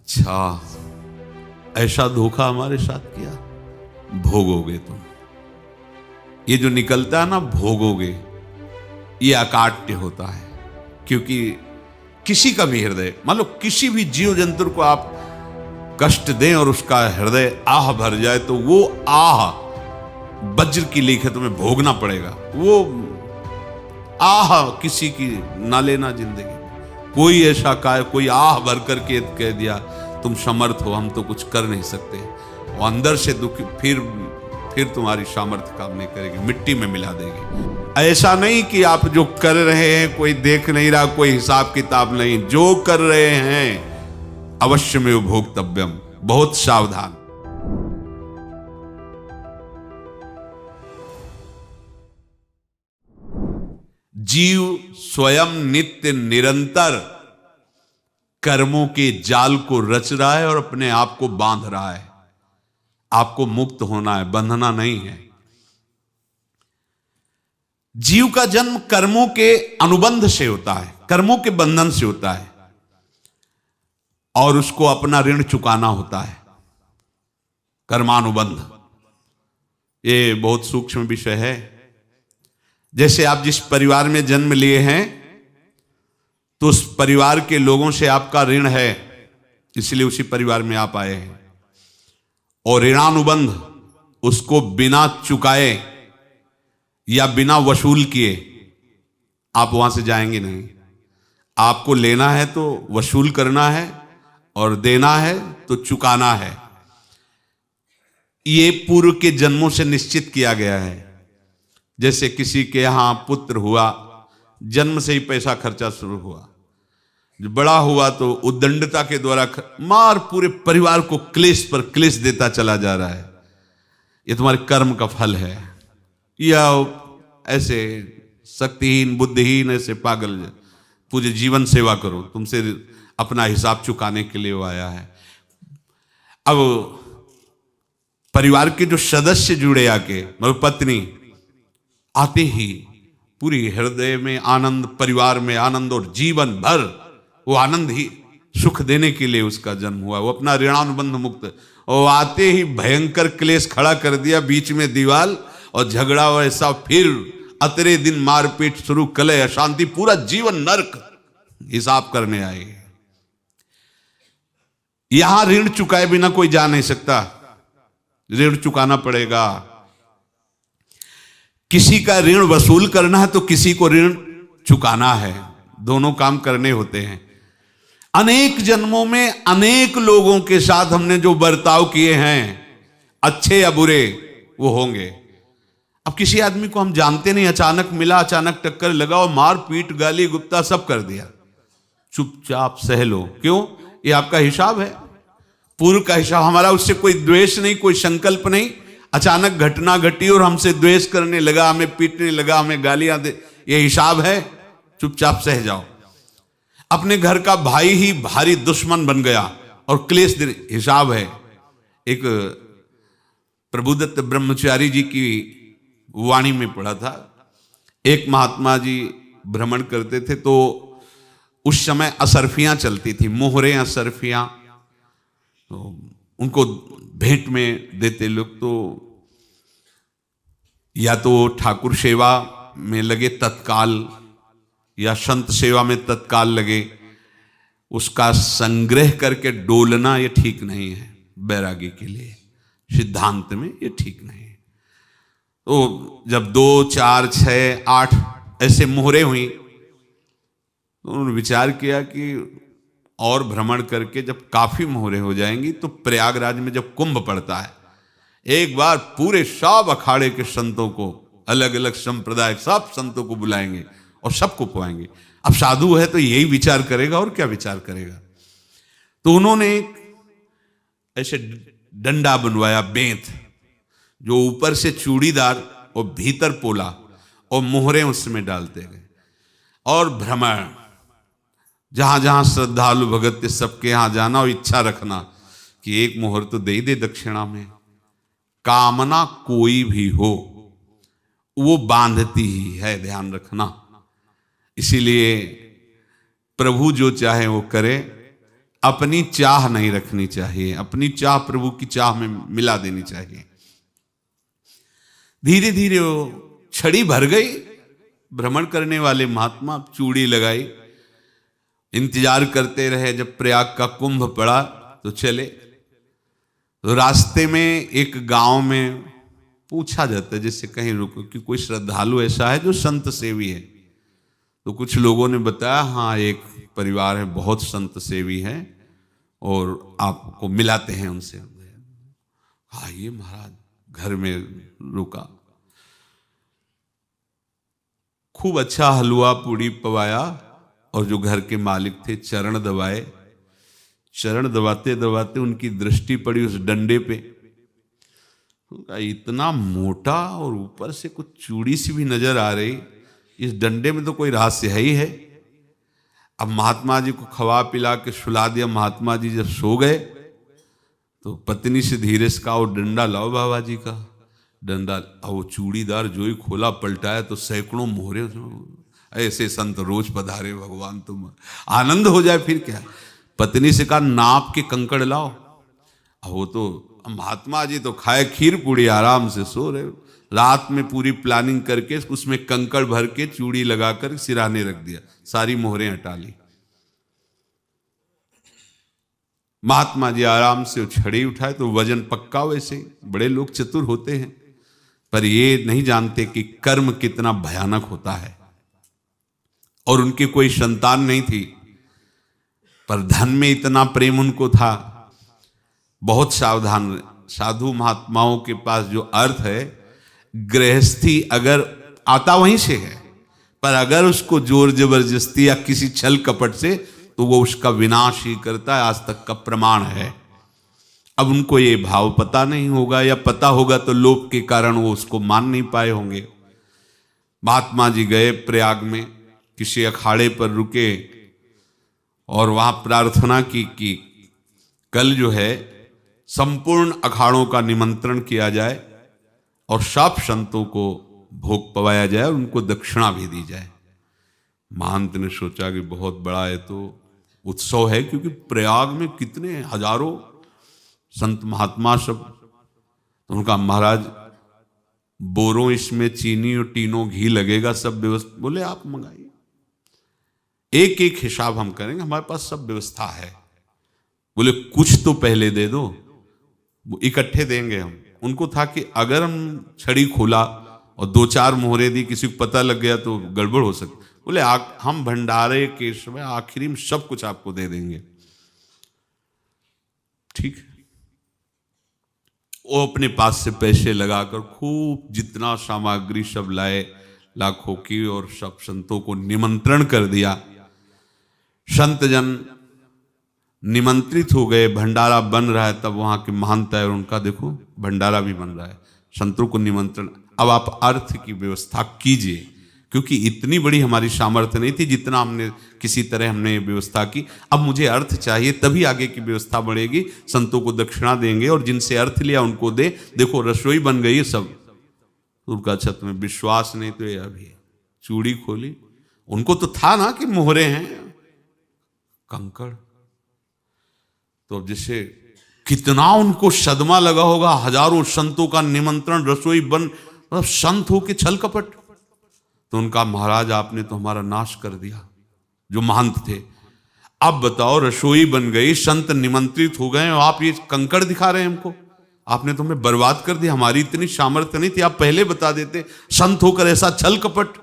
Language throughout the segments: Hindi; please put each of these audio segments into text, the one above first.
अच्छा, ऐसा धोखा हमारे साथ किया, भोगोगे तुम। ये जो निकलता है ना भोगोगे, ये अकाट्य होता है। क्योंकि किसी का भी हृदय, मान लो किसी भी जीव जंतु को आप कष्ट दें और उसका हृदय आह भर जाए, तो वो आह वज्र की लेखे तुम्हें भोगना पड़ेगा। वो आह किसी की ना लेना जिंदगी। कोई ऐसा कोई आह भर करके कह दिया तुम समर्थ हो, हम तो कुछ कर नहीं सकते, वो अंदर से दुखी, फिर तुम्हारी सामर्थ्य काम नहीं करेगी, मिट्टी में मिला देगी। ऐसा नहीं कि आप जो कर रहे हैं कोई देख नहीं रहा, कोई हिसाब किताब नहीं, जो कर रहे हैं अवश्य में भोक्तव्यम, बहुत सावधान। जीव स्वयं नित्य निरंतर कर्मों के जाल को रच रहा है और अपने आप को बांध रहा है। आपको मुक्त होना है, बंधना नहीं है। जीव का जन्म कर्मों के अनुबंध से होता है, कर्मों के बंधन से होता है, और उसको अपना ऋण चुकाना होता है। कर्मानुबंध ये बहुत सूक्ष्म विषय है। जैसे आप जिस परिवार में जन्म लिए हैं, तो उस परिवार के लोगों से आपका ऋण है, इसलिए उसी परिवार में आप आए हैं। और ऋणानुबंध, उसको बिना चुकाए या बिना वसूल किए आप वहां से जाएंगे नहीं। आपको लेना है तो वसूल करना है, और देना है तो चुकाना है। ये पूर्व के जन्मों से निश्चित किया गया है। जैसे किसी के यहां पुत्र हुआ, जन्म से ही पैसा खर्चा शुरू हुआ, जो बड़ा हुआ तो उद्दंडता के द्वारा मार पूरे परिवार को क्लेश पर क्लेश देता चला जा रहा है। ये तुम्हारे कर्म का फल है। या ऐसे शक्तिहीन बुद्धिहीन ऐसे पागल पूरे जीवन सेवा करो, तुमसे अपना हिसाब चुकाने के लिए वो आया है। अब परिवार के जो सदस्य जुड़े आके, मतलब पत्नी आते ही पूरी हृदय में आनंद, परिवार में आनंद, और जीवन भर वो आनंद ही सुख देने के लिए उसका जन्म हुआ। वो अपना ऋणानुबंध मुक्त, और आते ही भयंकर क्लेश खड़ा कर दिया, बीच में दीवाल और झगड़ा वैसा, फिर अतरे दिन मारपीट शुरू, कलह अशांति, पूरा जीवन नरक हिसाब करने आए। यहां ऋण चुकाए बिना कोई जा नहीं सकता, ऋण चुकाना पड़ेगा। किसी का ऋण वसूल करना है तो किसी को ऋण चुकाना है, दोनों काम करने होते हैं। अनेक जन्मों में अनेक लोगों के साथ हमने जो बर्ताव किए हैं, अच्छे या बुरे, वो होंगे। अब किसी आदमी को हम जानते नहीं, अचानक मिला, अचानक टक्कर लगा और मार पीट गाली गुप्ता सब कर दिया, चुपचाप सह लो। क्यों? ये आपका हिसाब है, पूर्व का हिसाब। हमारा उससे कोई द्वेष नहीं, कोई संकल्प नहीं। अचानक घटना घटी और हमसे द्वेष करने लगा, हमें पीटने लगा, हमें गालियां दे, ये हिसाब है, चुपचाप सह जाओ। अपने घर का भाई ही भारी दुश्मन बन गया और क्लेश दे, हिसाब है। एक प्रभुदत्त ब्रह्मचारी जी की वाणी में पढ़ा था, एक महात्मा जी भ्रमण करते थे, तो उस समय असरफियां चलती थी, मोहरे असरफियां, तो उनको भेंट में देते लोग। तो या तो ठाकुर सेवा में लगे तत्काल, या संत सेवा में तत्काल लगे, उसका संग्रह करके डोलना ये ठीक नहीं है। बैरागी के लिए सिद्धांत में ये ठीक नहीं है। तो जब 2, 4, 6, 8 ऐसे मोहरे हुई, तो उन्होंने विचार किया कि और भ्रमण करके जब काफी मोहरे हो जाएंगी तो प्रयागराज में जब कुंभ पड़ता है, एक बार पूरे सब अखाड़े के संतों को, अलग अलग संप्रदाय सब संतों को बुलाएंगे और सबको पुआएंगे। अब साधु है तो यही विचार करेगा, और क्या विचार करेगा। तो उन्होंने ऐसे डंडा बनवाया, बेंत, जो ऊपर से चूड़ीदार और भीतर पोला, और मोहरे उसमें डालते गए। और भ्रमण, जहां जहां श्रद्धालु भगत थे सबके यहां जाना, और इच्छा रखना कि एक मोहर तो दे दे दक्षिणा में। कामना कोई भी हो वो बांधती ही है, ध्यान रखना। इसीलिए प्रभु जो चाहे वो करे, अपनी चाह नहीं रखनी चाहिए, अपनी चाह प्रभु की चाह में मिला देनी चाहिए। धीरे धीरे वो छड़ी भर गई। भ्रमण करने वाले महात्मा चूड़ी लगाई, इंतजार करते रहे। जब प्रयाग का कुंभ पड़ा तो चले। तो रास्ते में एक गांव में पूछा जाता है, जैसे कहीं रुको कि कोई श्रद्धालु ऐसा है जो संत सेवी है। तो कुछ लोगों ने बताया, हाँ एक परिवार है बहुत संत सेवी है और आपको मिलाते हैं उनसे। आइए महाराज, घर में रुका। खूब अच्छा हलवा पूड़ी पवाया और जो घर के मालिक थे चरण दबाए। चरण दबाते दबाते उनकी दृष्टि पड़ी उस डंडे पे। इतना मोटा और ऊपर से कुछ चूड़ी सी भी नजर आ रही, इस डंडे में तो कोई रहस्य है ही है। अब महात्मा जी को खवा पिला के सुला दिया। महात्मा जी जब सो गए तो पत्नी से धीरे से कहा, वो डंडा लाओ बाबा जी का डंडा। वो चूड़ीदार जो ही खोला पलटाया तो सैकड़ों मोहरे। ऐसे संत रोज पधारे भगवान, तुम आनंद हो जाए फिर क्या। पत्नी से कहा, नाप के कंकड़ लाओ। वो तो महात्मा जी तो खाए खीर पूड़ी, आराम से सो रहे। रात में पूरी प्लानिंग करके उसमें कंकड़ भर के चूड़ी लगाकर सिराने रख दिया, सारी मोहरें हटा ली। महात्मा जी आराम से छड़ी उठाए तो वजन पक्का। वैसे बड़े लोग चतुर होते हैं, पर ये नहीं जानते कि कर्म कितना भयानक होता है। और उनकी कोई संतान नहीं थी, पर धन में इतना प्रेम उनको था। बहुत सावधान। साधु महात्माओं के पास जो अर्थ है, गृहस्थी अगर आता वहीं से है, पर अगर उसको जोर जबरदस्ती या किसी छल कपट से, तो वो उसका विनाश ही करता है। आज तक का प्रमाण है। अब उनको ये भाव पता नहीं होगा, या पता होगा तो लोभ के कारण वो उसको मान नहीं पाए होंगे। महात्मा जी गए प्रयाग में, किसी अखाड़े पर रुके और वहां प्रार्थना की कि कल जो है संपूर्ण अखाड़ों का निमंत्रण किया जाए और सब संतों को भोग पवाया जाए और उनको दक्षिणा भी दी जाए। महंत ने सोचा कि बहुत बड़ा है तो उत्सव है, क्योंकि प्रयाग में कितने हजारों संत महात्मा सब। तो उनका महाराज बोरों इसमें चीनी और टीनों घी लगेगा, सब व्यवस्था। बोले आप मंगाइए, एक एक हिसाब हम करेंगे, हमारे पास सब व्यवस्था है। बोले कुछ तो पहले दे दो, वो इकट्ठे देंगे हम। उनको था कि अगर हम छड़ी खोला और दो चार मोहरे दी, किसी को पता लग गया तो गड़बड़ हो सकती। बोले हम भंडारे के समय आखिरी में सब कुछ आपको दे देंगे। ठीक है। वो अपने पास से पैसे लगाकर खूब जितना सामग्री सब लाए, लाखों की, और सब संतों को निमंत्रण कर दिया। संत जन निमंत्रित हो गए, भंडारा बन रहा है। तब वहां के महंत है और उनका देखो भंडारा भी बन रहा है, संतों को निमंत्रण। अब आप अर्थ की व्यवस्था कीजिए, क्योंकि इतनी बड़ी हमारी सामर्थ्य नहीं थी जितना हमने किसी तरह हमने व्यवस्था की। अब मुझे अर्थ चाहिए, तभी आगे की व्यवस्था बढ़ेगी। संतों को दक्षिणा देंगे और जिनसे अर्थ लिया उनको दे। देखो रसोई बन गई है सब। उनका छत में विश्वास नहीं तो ये अभी चूड़ी खोली। उनको तो था ना कि मोहरे हैं, कंकड़। तो जैसे कितना उनको सदमा लगा होगा। हजारों संतों का निमंत्रण, रसोई बन, मतलब संत हो के छल कपट। तो उनका महाराज आपने तो हमारा नाश कर दिया, जो महंत थे। अब बताओ रसोई बन गई, संत निमंत्रित हो गए और आप ये कंकड़ दिखा रहे हैं हमको। आपने तो हमें बर्बाद कर दिया, हमारी इतनी सामर्थ्य नहीं थी, आप पहले बता देते। संत होकर ऐसा छल कपट।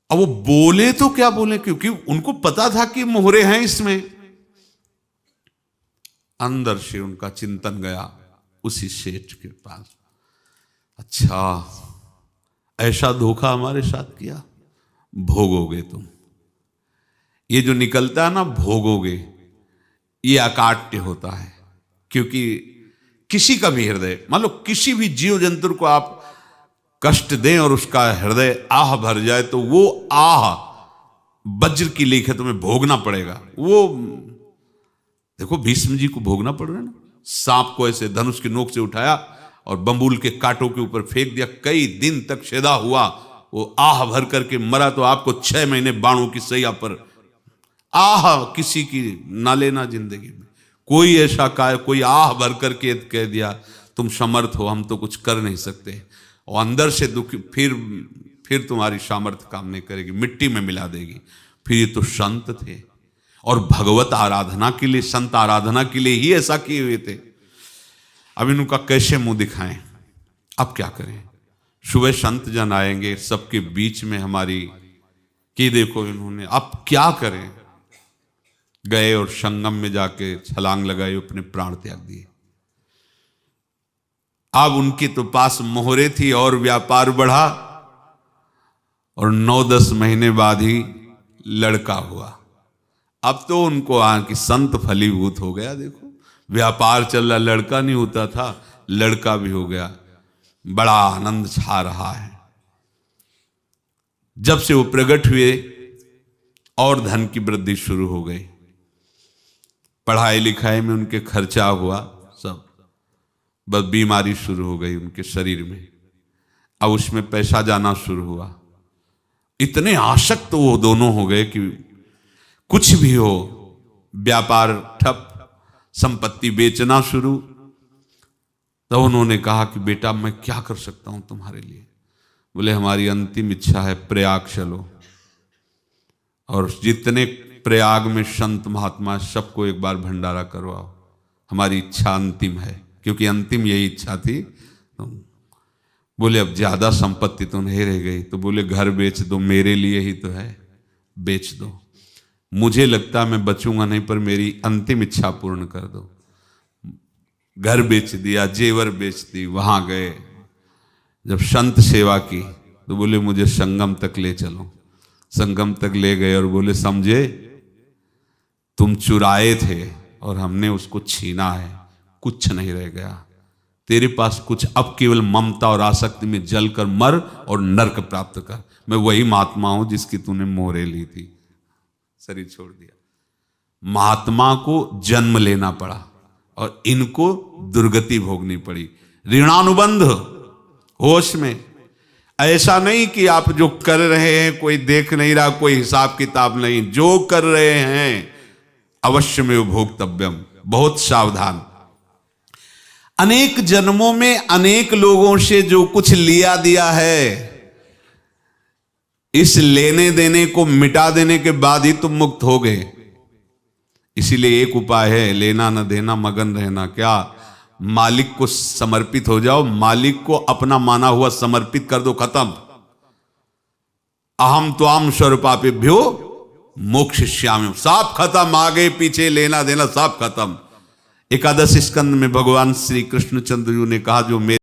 अब वो बोले तो क्या बोले, क्योंकि उनको पता था कि मोहरे हैं इसमें। अंदर से उनका चिंतन गया उसी सेठ के पास, अच्छा ऐसा धोखा हमारे साथ किया, भोगोगे तुम। ये जो निकलता है ना भोगोगे, ये अकाट्य होता है। क्योंकि किसी का भी हृदय, मान लो किसी भी जीव जंतु को आप कष्ट दें और उसका हृदय आह भर जाए, तो वो आह वज्र की लेख है, तुम्हें भोगना पड़ेगा। वो देखो भीष्म जी को भोगना पड़ रहा है ना। सांप को ऐसे धनुष की नोक से उठाया और बंबूल के कांटों के ऊपर फेंक दिया, कई दिन तक शेदा हुआ, वो आह भर करके मरा। तो आपको 6 महीने बाणों की सैया पर आह किसी की ना लेना जिंदगी में। कोई ऐसा कोई आह भर करके कह दिया तुम समर्थ हो, हम तो कुछ कर नहीं सकते, और अंदर से दुखी, फिर तुम्हारी सामर्थ्य काम नहीं करेगी, मिट्टी में मिला देगी। फिर ये तो संत थे और भगवत आराधना के लिए, संत आराधना के लिए ही ऐसा किए हुए थे। अब इनका कैसे मुंह दिखाएं, अब क्या करें। सुबह संत जन आएंगे, सबके बीच में हमारी कि देखो इन्होंने, अब क्या करें। गए और संगम में जाके छलांग लगाई, अपने प्राण त्याग दिए। अब उनके तो पास मोहरे थी और व्यापार बढ़ा, और 9-10 महीने बाद ही लड़का हुआ। अब तो उनको कि संत फलीभूत हो गया। देखो व्यापार चल रहा, लड़का नहीं होता था, लड़का भी हो गया, बड़ा आनंद छा रहा है। जब से वो प्रकट हुए और धन की वृद्धि शुरू हो गई, पढ़ाई लिखाई में उनके खर्चा हुआ सब, बस बीमारी शुरू हो गई उनके शरीर में। अब उसमें पैसा जाना शुरू हुआ। इतने आसक्त तो वो दोनों हो गए कि कुछ भी हो, व्यापार ठप, संपत्ति बेचना शुरू। तो उन्होंने कहा कि बेटा मैं क्या कर सकता हूं तुम्हारे लिए। बोले हमारी अंतिम इच्छा है प्रयाग चलो, और जितने प्रयाग में संत महात्मा सबको एक बार भंडारा करवाओ, हमारी इच्छा अंतिम है, क्योंकि अंतिम यही इच्छा थी। तो बोले अब ज्यादा संपत्ति तो नहीं रह गई, तो बोले घर बेच दो, मेरे लिए ही तो है, बेच दो। मुझे लगता मैं बचूंगा नहीं, पर मेरी अंतिम इच्छा पूर्ण कर दो। घर बेच दिया, जेवर बेच दी। वहां गए, जब संत सेवा की तो बोले मुझे संगम तक ले चलो। संगम तक ले गए और बोले समझे तुम चुराए थे और हमने उसको छीना है, कुछ नहीं रह गया तेरे पास कुछ, अब केवल ममता और आसक्ति में जलकर मर और नरक प्राप्त कर। मैं वही महात्मा हूं जिसकी तूने मोहरे ली थी, शरीर छोड़ दिया। महात्मा को जन्म लेना पड़ा और इनको दुर्गति भोगनी पड़ी। ऋणानुबंध होश में, ऐसा नहीं कि आप जो कर रहे हैं कोई देख नहीं रहा, कोई हिसाब किताब नहीं, जो कर रहे हैं अवश्य में भोक्तव्यम, बहुत सावधान। अनेक जन्मों में अनेक लोगों से जो कुछ लिया दिया है, इस लेने देने को मिटा देने के बाद ही तुम मुक्त हो गए। इसीलिए एक उपाय है, लेना न देना मगन रहना। क्या? मालिक को समर्पित हो जाओ, मालिक को अपना माना हुआ समर्पित कर दो, खत्म। अहम त्वाम स्वरूपापेभ्यो मोक्षयिष्यामि, सब खत्म। आगे पीछे लेना देना सब खत्म। एकादश स्कंद में भगवान श्री कृष्णचंद्र जी ने कहा जो मेरे